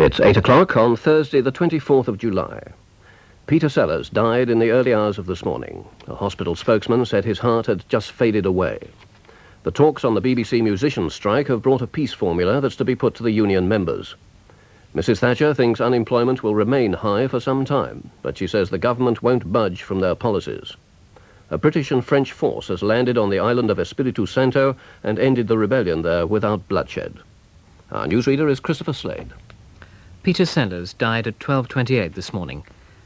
It's 8 o'clock on Thursday, the 24th of July. Peter Sellers died in the early hours of this morning. A hospital spokesman said his heart had just faded away. The talks on the BBC musicians' strike have brought a peace formula that's to be put to the union members. Mrs. Thatcher thinks unemployment will remain high for some time, but she says the government won't budge from their policies. A British and French force has landed on the island of Espiritu Santo and ended the rebellion there without bloodshed. Our newsreader is Christopher Slade. Peter Sellers died at 12:28 this morning.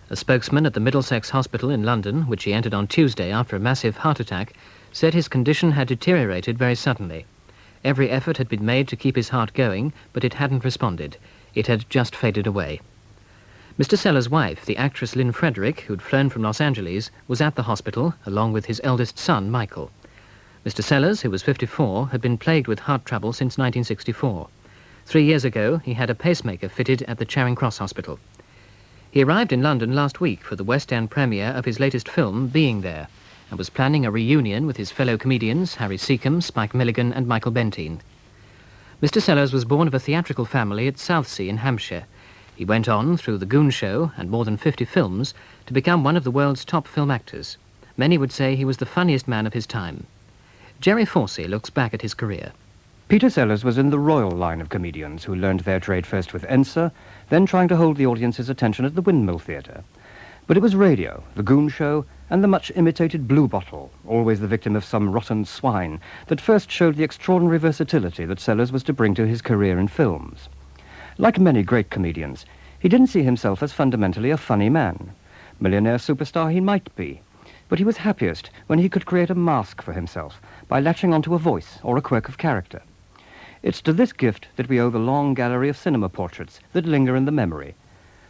A spokesman at the Middlesex Hospital in London, which he entered on Tuesday after a massive heart attack, said his condition had deteriorated very suddenly. Every effort had been made to keep his heart going, but it hadn't responded. It had just faded away. Mr. Sellers' wife, the actress Lynn Frederick, who'd flown from Los Angeles, was at the hospital, along with his eldest son, Michael. Mr. Sellers, who was 54, had been plagued with heart trouble since 1964. 3 years ago, he had a pacemaker fitted at the Charing Cross Hospital. He arrived in London last week for the West End premiere of his latest film, Being There, and was planning a reunion with his fellow comedians, Harry Seacombe, Spike Milligan and Michael Bentine. Mr. Sellers was born of a theatrical family at Southsea in Hampshire. He went on, through the Goon Show and more than 50 films, to become one of the world's top film actors. Many would say he was the funniest man of his time. Gerry Forsey looks back at his career. Peter Sellers was in the royal line of comedians who learned their trade first with Enser, then trying to hold the audience's attention at the Windmill Theatre. But it was radio, the Goon Show, and the much-imitated Blue Bottle, always the victim of some rotten swine, that first showed the extraordinary versatility that Sellers was to bring to his career in films. Like many great comedians, he didn't see himself as fundamentally a funny man. Millionaire superstar he might be, but he was happiest when he could create a mask for himself by latching onto a voice or a quirk of character. It's to this gift that we owe the long gallery of cinema portraits that linger in the memory.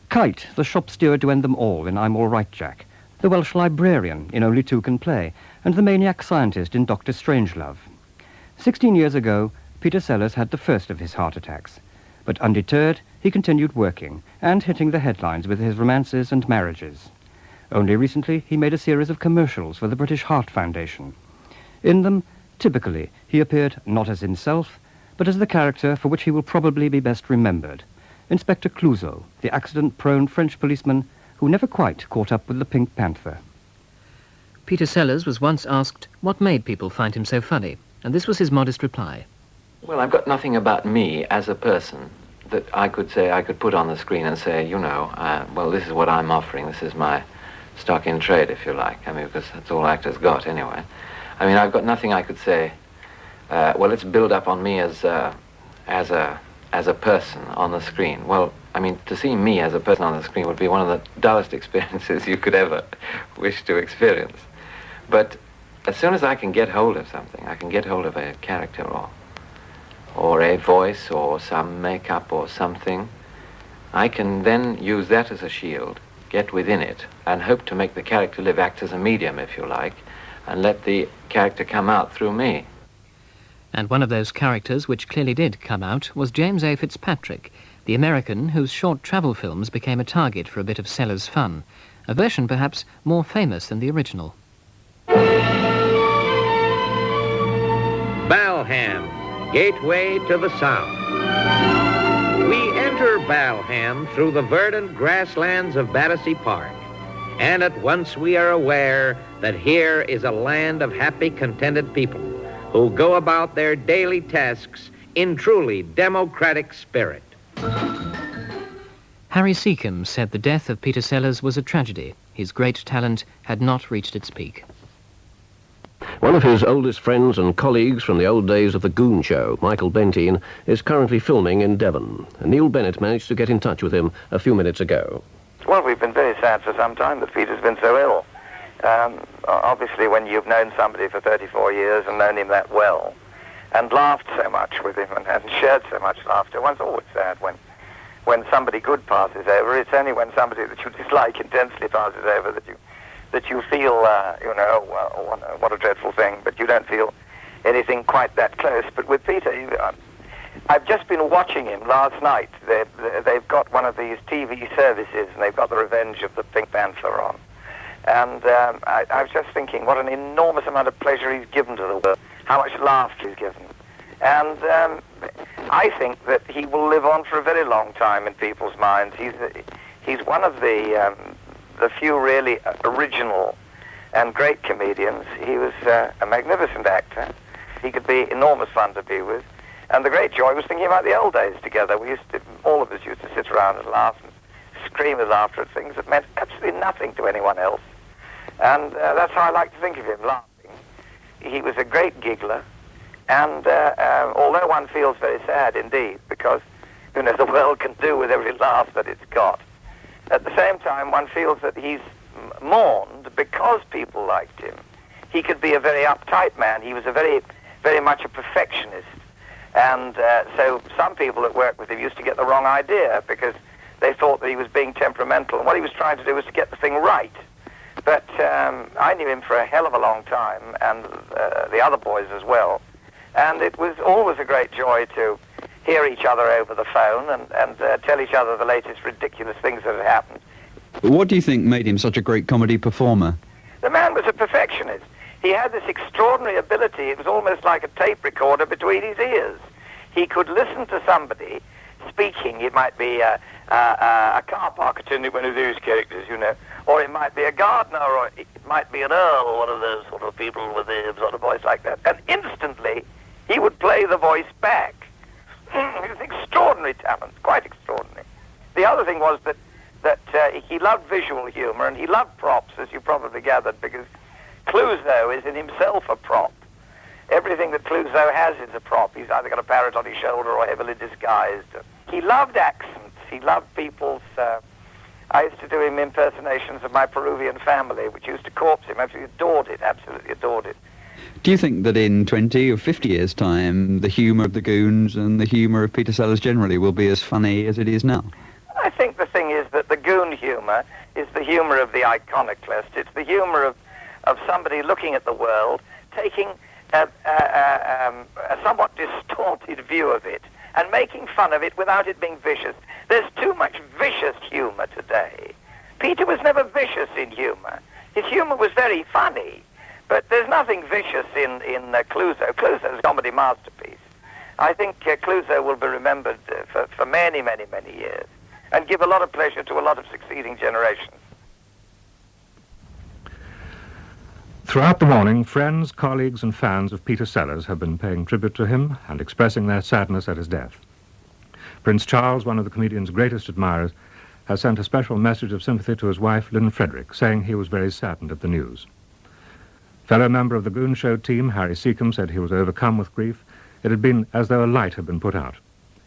Kite, the shop steward to end them all in I'm All Right, Jack, the Welsh librarian in Only Two Can Play, and the maniac scientist in Dr. Strangelove. 16 years ago, Peter Sellers had the first of his heart attacks. But undeterred, he continued working and hitting the headlines with his romances and marriages. Only recently, he made a series of commercials for the British Heart Foundation. In them, typically, he appeared not as himself, but as the character for which he will probably be best remembered, Inspector Clouseau, the accident-prone French policeman who never quite caught up with the Pink Panther. Peter Sellers was once asked what made people find him so funny, and this was his modest reply. Well, I've got nothing about me as a person that I could put on the screen and say, well, this is what I'm offering, this is my stock in trade, if you like. I mean, because that's all actors got anyway. I mean, I've got nothing I could say, well, let's build up on me as a person on the screen. Well, I mean, to see me as a person on the screen would be one of the dullest experiences you could ever wish to experience. But as soon as I can get hold of something, I can get hold of a character or a voice or some makeup or something, I can then use that as a shield, get within it, and hope to make the character live, act as a medium, if you like, and let the character come out through me. And one of those characters which clearly did come out was James A. Fitzpatrick, the American whose short travel films became a target for a bit of Sellers' fun, a version perhaps more famous than the original. Balham, gateway to the south. We enter Balham through the verdant grasslands of Battersea Park, and at once we are aware that here is a land of happy, contented people who go about their daily tasks in truly democratic spirit. Harry Seacombe said the death of Peter Sellers was a tragedy. His great talent had not reached its peak. One of his oldest friends and colleagues from the old days of the Goon Show, Michael Bentine, is currently filming in Devon. Neil Bennett managed to get in touch with him a few minutes ago. Well, we've been very sad for some time that Peter's been so ill. Obviously, when you've known somebody for 34 years and known him that well, and laughed so much with him and shared so much laughter, one's always sad when somebody good passes over. It's only when somebody that you dislike intensely passes over that you feel, what a dreadful thing, but you don't feel anything quite that close. But with Peter, I've just been watching him last night. They've got one of these TV services, and they've got The Revenge of the Pink Panther on. And I was just thinking what an enormous amount of pleasure he's given to the world, how much laughter he's given. And I think that he will live on for a very long time in people's minds. He's one of the few really original and great comedians. He was a magnificent actor. He could be enormous fun to be with. And the great joy was thinking about the old days together. All of us used to sit around and laugh and scream with laughter at things that meant absolutely nothing to anyone else. And that's how I like to think of him, laughing. He was a great giggler. And although one feels very sad indeed, because, the world can do with every laugh that it's got, at the same time one feels that he's mourned because people liked him. He could be a very uptight man. He was a very, very much a perfectionist. And so some people that worked with him used to get the wrong idea because they thought that he was being temperamental. And what he was trying to do was to get the thing right. But I knew him for a hell of a long time, and the other boys as well. And it was always a great joy to hear each other over the phone and tell each other the latest ridiculous things that had happened. What do you think made him such a great comedy performer? The man was a perfectionist. He had this extraordinary ability. It was almost like a tape recorder between his ears. He could listen to somebody speaking. It might be a car park attendant, one of those characters, or it might be a gardener, or it might be an earl, one of those sort of people with a sort of voice like that. And instantly, he would play the voice back. It was extraordinary talent, quite extraordinary. The other thing was that he loved visual humor, and he loved props, as you probably gathered, because Clouseau is in himself a prop. Everything that Clouseau has is a prop. He's either got a parrot on his shoulder or heavily disguised. He loved accents. He loved people's... I used to do him impersonations of my Peruvian family, which used to corpse him. Absolutely adored it. Do you think that in 20 or 50 years' time, the humour of the Goons and the humour of Peter Sellers generally will be as funny as it is now? I think the thing is that the Goon humour is the humour of the iconoclast. It's the humour of somebody looking at the world, taking a somewhat distorted view of it, and making fun of it without it being vicious. There's too much vicious humour today. Peter was never vicious in humour. His humour was very funny, but there's nothing vicious in Clouseau. Clouseau's a comedy masterpiece. I think Clouseau will be remembered for many, many, many years, and give a lot of pleasure to a lot of succeeding generations. Throughout the morning, friends, colleagues and fans of Peter Sellers have been paying tribute to him and expressing their sadness at his death. Prince Charles, one of the comedian's greatest admirers, has sent a special message of sympathy to his wife, Lynn Frederick, saying he was very saddened at the news. Fellow member of the Goon Show team, Harry Seacombe, said he was overcome with grief. It had been as though a light had been put out.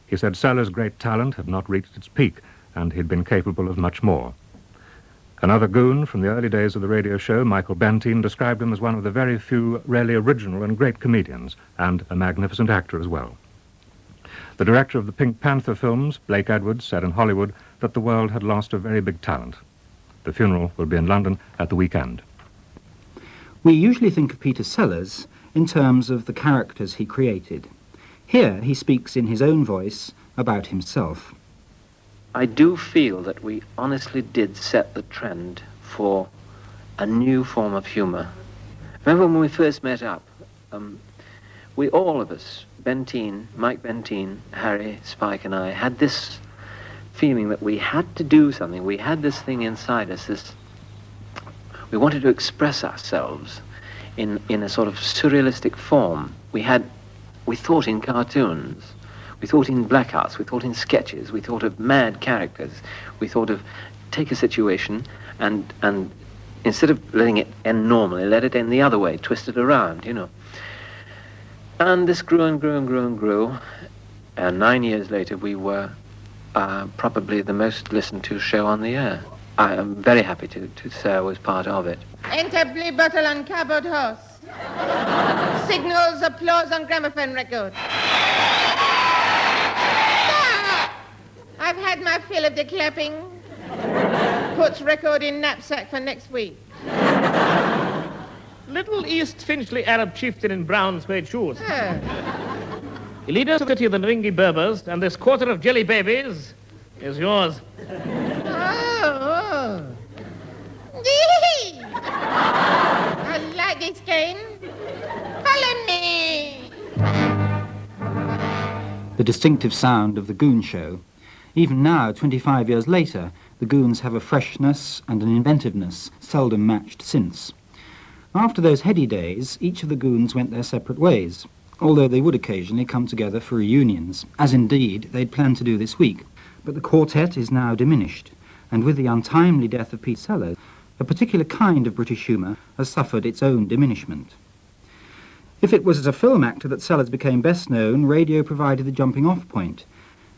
He said Sellers' great talent had not reached its peak, and he'd been capable of much more. Another Goon from the early days of the radio show, Michael Bentine, described him as one of the very few really original and great comedians, and a magnificent actor as well. The director of the Pink Panther films, Blake Edwards, said in Hollywood that the world had lost a very big talent. The funeral will be in London at the weekend. We usually think of Peter Sellers in terms of the characters he created. Here he speaks in his own voice about himself. I do feel that we honestly did set the trend for a new form of humour. Remember when we first met up, we all of us, Bentine, Mike Bentine, Harry, Spike and I, had this feeling that we had to do something. We had this thing inside us, we wanted to express ourselves in a sort of surrealistic form. We thought in cartoons. We thought in blackouts, we thought in sketches, we thought of mad characters, we thought of take a situation and instead of letting it end normally, let it end the other way, twist it around, And this grew and grew and grew and grew, and 9 years later we were probably the most listened to show on the air. I am very happy to say I was part of it. Enter play battle on cardboard horse. Signals, applause on gramophone record. I've had my fill of the clapping. Puts record in knapsack for next week. Little East Finchley Arab chieftain in brown suede shoes. The leader of the city of the Ringy Berbers, and this quarter of jelly babies is yours. Oh. Dee! I like this game. Follow me. The distinctive sound of the Goon Show. Even now, 25 years later, the Goons have a freshness and an inventiveness seldom matched since. After those heady days, each of the Goons went their separate ways, although they would occasionally come together for reunions, as indeed they'd planned to do this week. But the quartet is now diminished, and with the untimely death of Peter Sellers, a particular kind of British humour has suffered its own diminishment. If it was as a film actor that Sellers became best known, radio provided the jumping-off point.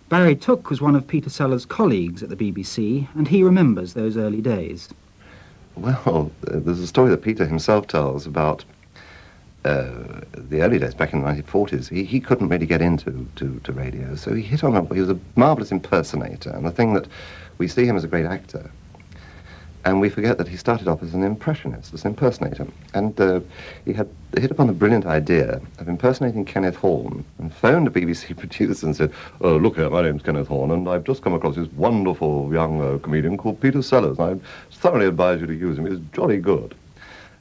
Barry Took was one of Peter Sellers' colleagues at the BBC, and he remembers those early days. Well, there's a story that Peter himself tells about the early days, back in the 1940s. He couldn't really get into radio, so he hit on he was a marvellous impersonator, and the thing that we see him as a great actor, and we forget that he started off as an impressionist, as an impersonator, and he hit upon the brilliant idea of impersonating Kenneth Horne, and phoned a BBC producer and said, "Oh, look here, my name's Kenneth Horne, and I've just come across this wonderful young comedian called Peter Sellers, and I thoroughly advise you to use him. He's jolly good."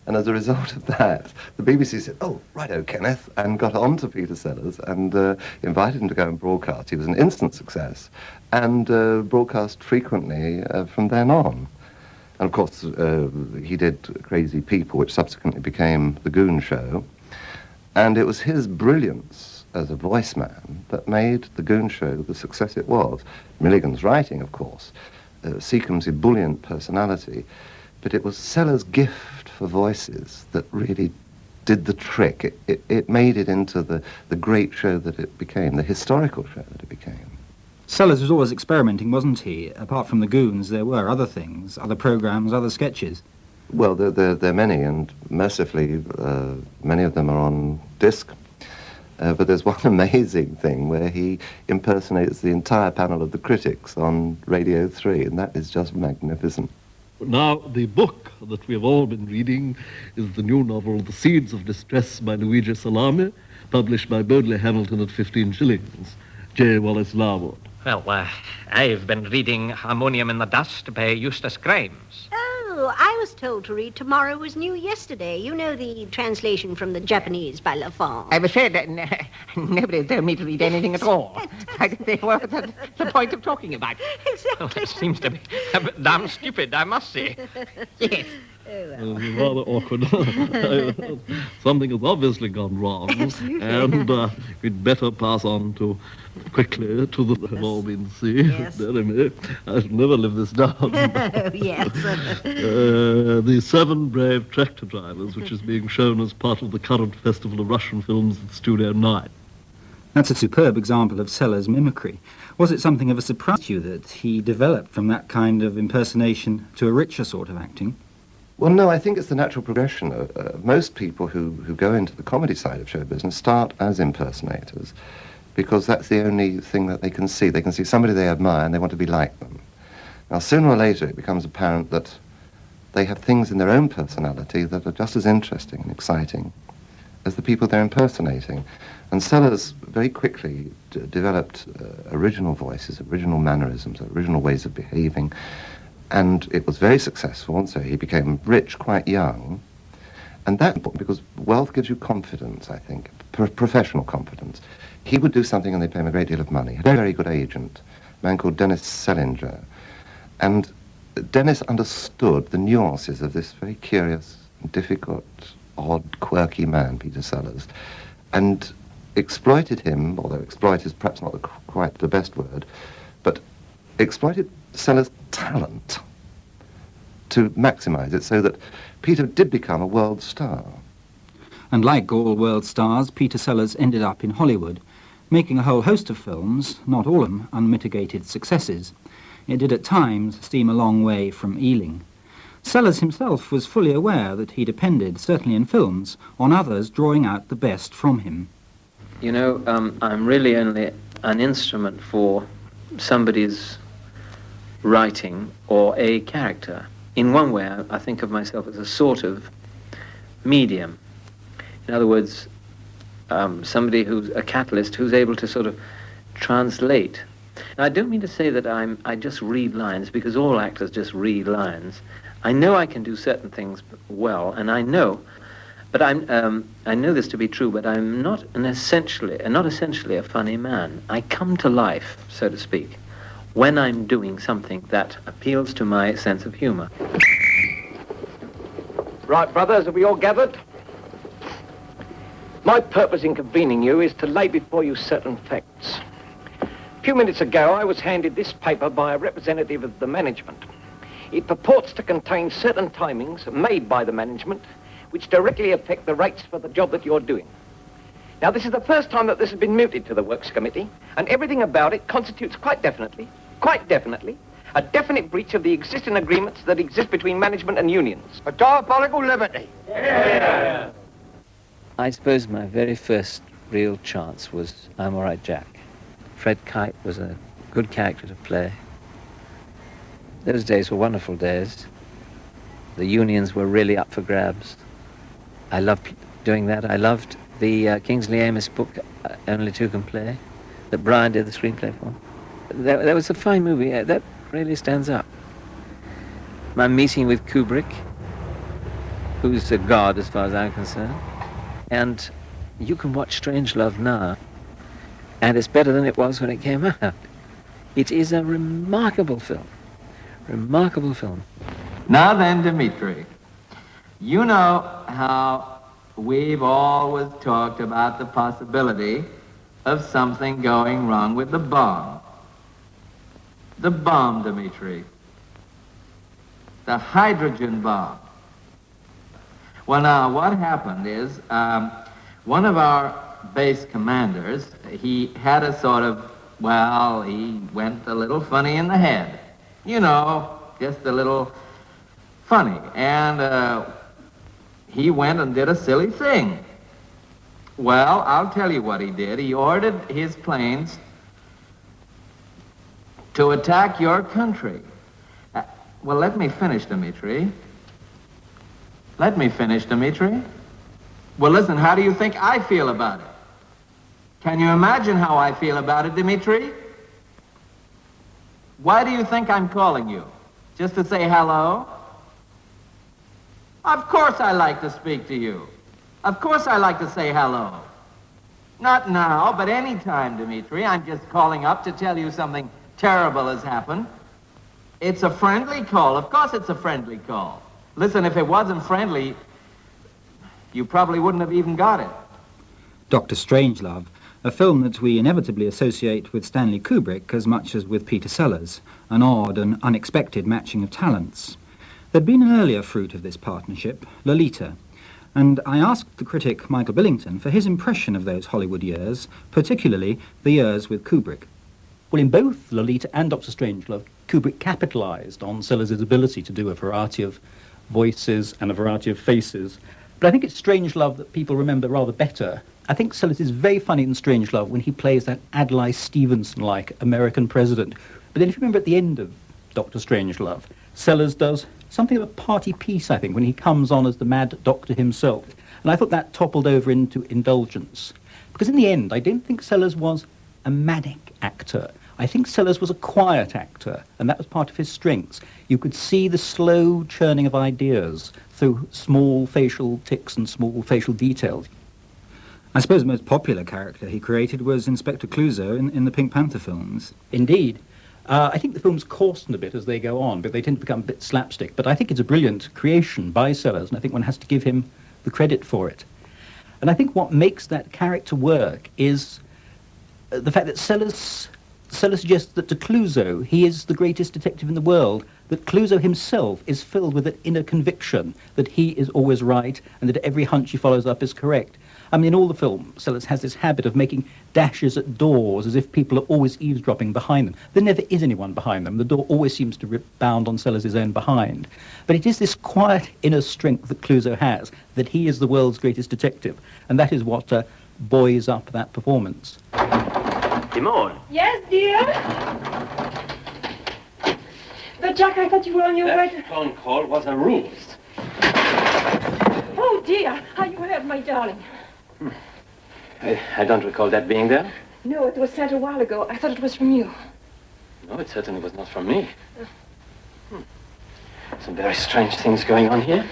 And as a result of that, the BBC said, "Oh, righto, Kenneth," and got on to Peter Sellers and invited him to go and broadcast. He was an instant success, and broadcast frequently from then on. And of course, he did Crazy People, which subsequently became The Goon Show. And it was his brilliance as a voice man that made The Goon Show the success it was. Milligan's writing, of course, Seacombe's ebullient personality, but it was Sellers' gift for voices that really did the trick. It made it into the great show that it became, the historical show that it became. Sellers was always experimenting, wasn't he? Apart from the Goons, there were other things, other programmes, other sketches. Well, there are many, and mercifully, many of them are on disc. But there's one amazing thing where he impersonates the entire panel of the critics on Radio 3, and that is just magnificent. Now, the book that we have all been reading is the new novel, The Seeds of Distress by Luigi Salame, published by Bodley Hamilton at 15 shillings. J. Wallace Larwood. Well, I've been reading Harmonium in the Dust by Eustace Grimes. Oh, I was told to read Tomorrow Was New Yesterday. You know, the translation from the Japanese by Lafon. I'm afraid that nobody told me to read anything at all. I think they were the point of talking about. Exactly. Well, it seems to be a bit damn stupid, I must say. Yes. Oh, well. Rather awkward. Something has obviously gone wrong. Absolutely. And we'd better pass on quickly to the have all been seen. Yes. Anyway, I shall never live this down. Oh, yes. The 7 Brave Tractor Drivers, which is being shown as part of the current Festival of Russian Films at Studio 9. That's a superb example of Sellers' mimicry. Was it something of a surprise to you that he developed from that kind of impersonation to a richer sort of acting? Well, no, I think it's the natural progression. Most people who go into the comedy side of show business start as impersonators because that's the only thing that they can see. They can see somebody they admire and they want to be like them. Now, sooner or later, it becomes apparent that they have things in their own personality that are just as interesting and exciting as the people they're impersonating. And Sellers very quickly developed original voices, original mannerisms, original ways of behaving. And it was very successful, and so he became rich quite young. And that's important because wealth gives you confidence, I think, professional confidence. He would do something and they'd pay him a great deal of money. He had a very good agent, a man called Dennis Selinger. And Dennis understood the nuances of this very curious, difficult, odd, quirky man, Peter Sellers, and exploited him, although exploit is perhaps not quite the best word, but exploited Sellers' talent to maximize it so that Peter did become a world star. And like all world stars, Peter Sellers ended up in Hollywood, making a whole host of films, not all of them unmitigated successes. It did at times seem a long way from Ealing. Sellers himself was fully aware that he depended, certainly in films, on others drawing out the best from him. You know, I'm really only an instrument for somebody's writing or a character. In one way, I think of myself as a sort of medium. In other words, somebody who's a catalyst who's able to sort of translate. Now, I don't mean to say that I just read lines, because all actors just read lines. I know I can do certain things well, and I know But I know this to be true, but I'm not essentially a funny man. I come to life, so to speak, when I'm doing something that appeals to my sense of humor. Right, brothers, are we all gathered? My purpose in convening you is to lay before you certain facts. A few minutes ago, I was handed this paper by a representative of the management. It purports to contain certain timings made by the management which directly affect the rates for the job that you're doing. Now, this is the first time that this has been mooted to the Works Committee, and everything about it constitutes quite definitely, a definite breach of the existing agreements that exist between management and unions. A diabolical liberty. Yeah. I suppose my very first real chance was I'm All Right, Jack. Fred Kite was a good character to play. Those days were wonderful days. The unions were really up for grabs. I loved doing that. I loved the Kingsley Amis book, Only Two Can Play, that Brian did the screenplay for. That was a fine movie. That really stands up. My meeting with Kubrick, who's a god as far as I'm concerned. And you can watch Strangelove now, and it's better than it was when it came out. It is a remarkable film. Remarkable film. Now then, Dimitri, you know how we've always talked about the possibility of something going wrong with the bomb. The bomb, Dimitri. The hydrogen bomb. Well, now, what happened is one of our base commanders, he had a sort of, well, he went a little funny in the head. You know, just a little funny. And he went and did a silly thing. Well, I'll tell you what he did. He ordered his planes to attack your country. Well, let me finish, Dimitri. Let me finish, Dimitri. Well, listen, how do you think I feel about it? Can you imagine how I feel about it, Dimitri? Why do you think I'm calling you? Just to say hello? Of course I like to speak to you. Of course I like to say hello. Not now, but any time, Dimitri. I'm just calling up to tell you something terrible has happened. It's a friendly call. Of course it's a friendly call. Listen, if it wasn't friendly, you probably wouldn't have even got it. Dr. Strangelove, a film that we inevitably associate with Stanley Kubrick as much as with Peter Sellers, an odd and unexpected matching of talents. There'd been an earlier fruit of this partnership, Lolita, and I asked the critic Michael Billington for his impression of those Hollywood years, particularly the years with Kubrick. Well, in both Lolita and Dr. Strangelove, Kubrick capitalised on Sellers' ability to do a variety of voices and a variety of faces. But I think it's Strangelove that people remember rather better. I think Sellers is very funny in Strangelove when he plays that Adlai Stevenson-like American president. But then if you remember at the end of Dr. Strangelove, Sellers does something of a party piece, I think, when he comes on as the mad doctor himself. And I thought that toppled over into indulgence. Because in the end, I don't think Sellers was a manic actor. I think Sellers was a quiet actor, and that was part of his strengths. You could see the slow churning of ideas through small facial tics and small facial details. I suppose the most popular character he created was Inspector Clouseau in the Pink Panther films. Indeed. I think the films coarsen a bit as they go on, but they tend to become a bit slapstick. But I think it's a brilliant creation by Sellers, and I think one has to give him the credit for it. And I think what makes that character work is the fact that Sellers suggests that to Clouseau, he is the greatest detective in the world, that Clouseau himself is filled with an inner conviction that he is always right and that every hunch he follows up is correct. I mean, in all the films, Sellers has this habit of making dashes at doors as if people are always eavesdropping behind them. There never is anyone behind them. The door always seems to rebound on Sellers' own behind. But it is this quiet inner strength that Clouseau has, that he is the world's greatest detective. And that is what buoys up that performance. Simone. Yes, dear? But, Jack, I thought you were on your way to... That phone call was a ruse. Oh, dear. Are you hurt, my darling? I don't recall that being there. No, it was sent a while ago. I thought it was from you. No, it certainly was not from me. Some very strange things going on here.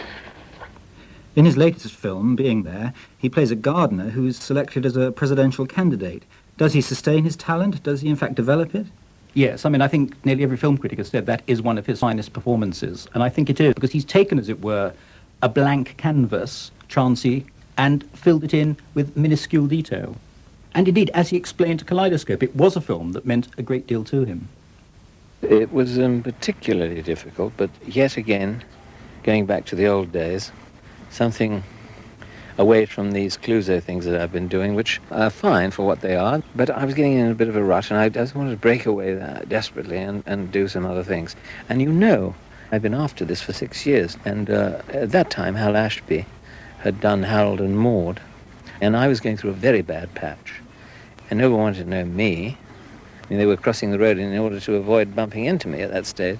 In his latest film, Being There, he plays a gardener who is selected as a presidential candidate. Does he sustain his talent? Does he in fact develop it? Yes, I mean, I think nearly every film critic has said that is one of his finest performances, and I think it is, because he's taken, as it were, a blank canvas, chancy, and filled it in with minuscule detail. And indeed, as he explained to Kaleidoscope, it was a film that meant a great deal to him. It was particularly difficult, but yet again, going back to the old days, something away from these Clouseau things that I've been doing, which are fine for what they are, but I was getting in a bit of a rut, and I just wanted to break away desperately and do some other things. And you know, I've been after this for 6 years, and at that time, Hal Ashby had done Harold and Maude, and I was going through a very bad patch, and no one wanted to know me. I mean, they were crossing the road in order to avoid bumping into me at that stage,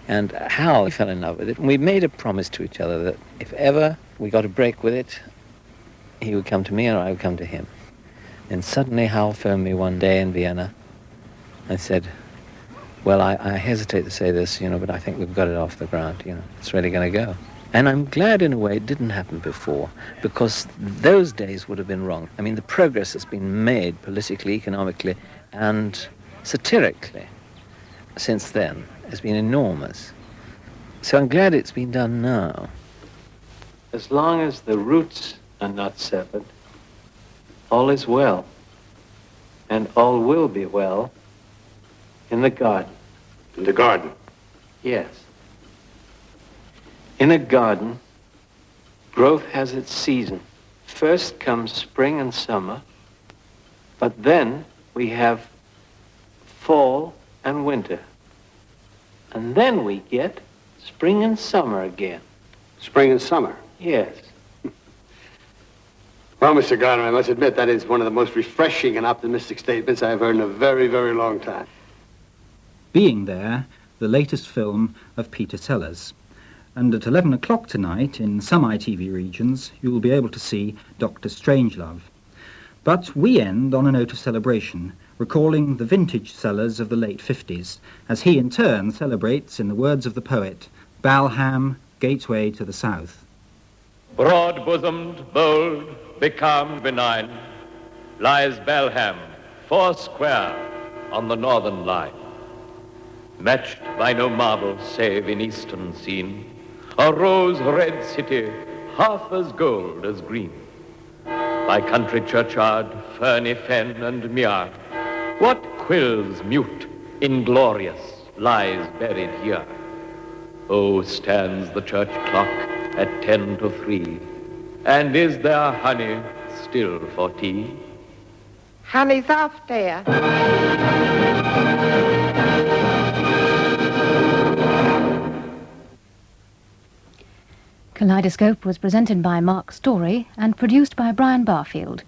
and Hal fell in love with it, and we made a promise to each other that if ever we got a break with it, he would come to me or I would come to him. And suddenly Hal phoned me one day in Vienna and said, well, I hesitate to say this, but I think we've got it off the ground, it's really going to go. And I'm glad in a way it didn't happen before, because those days would have been wrong. I mean, the progress that's been made politically, economically, and satirically since then has been enormous. So I'm glad it's been done now. As long as the roots are not severed, all is well, and all will be well in the garden. In the garden? Yes. In a garden, growth has its season. First comes spring and summer, but then we have fall and winter. And then we get spring and summer again. Spring and summer? Yes. Well, Mr. Gardner, I must admit that is one of the most refreshing and optimistic statements I've heard in a very, very long time. Being There, the latest film of Peter Sellers. And at 11 o'clock tonight, in some ITV regions, you will be able to see Dr. Strangelove. But we end on a note of celebration, recalling the vintage Sellers of the late 50s, as he in turn celebrates, in the words of the poet, Balham, gateway to the south. Broad-bosomed, bold, becalmed, benign, lies Balham, 4 square, on the northern line. Matched by no marble save in eastern scene, a rose-red city, half as gold as green. By country churchyard, ferny fen and mere, what quills mute, inglorious, lies buried here? Oh, stands the church clock at 10 to 3, and is there honey still for tea? Honey's off there. Kaleidoscope was presented by Mark Storey and produced by Brian Barfield.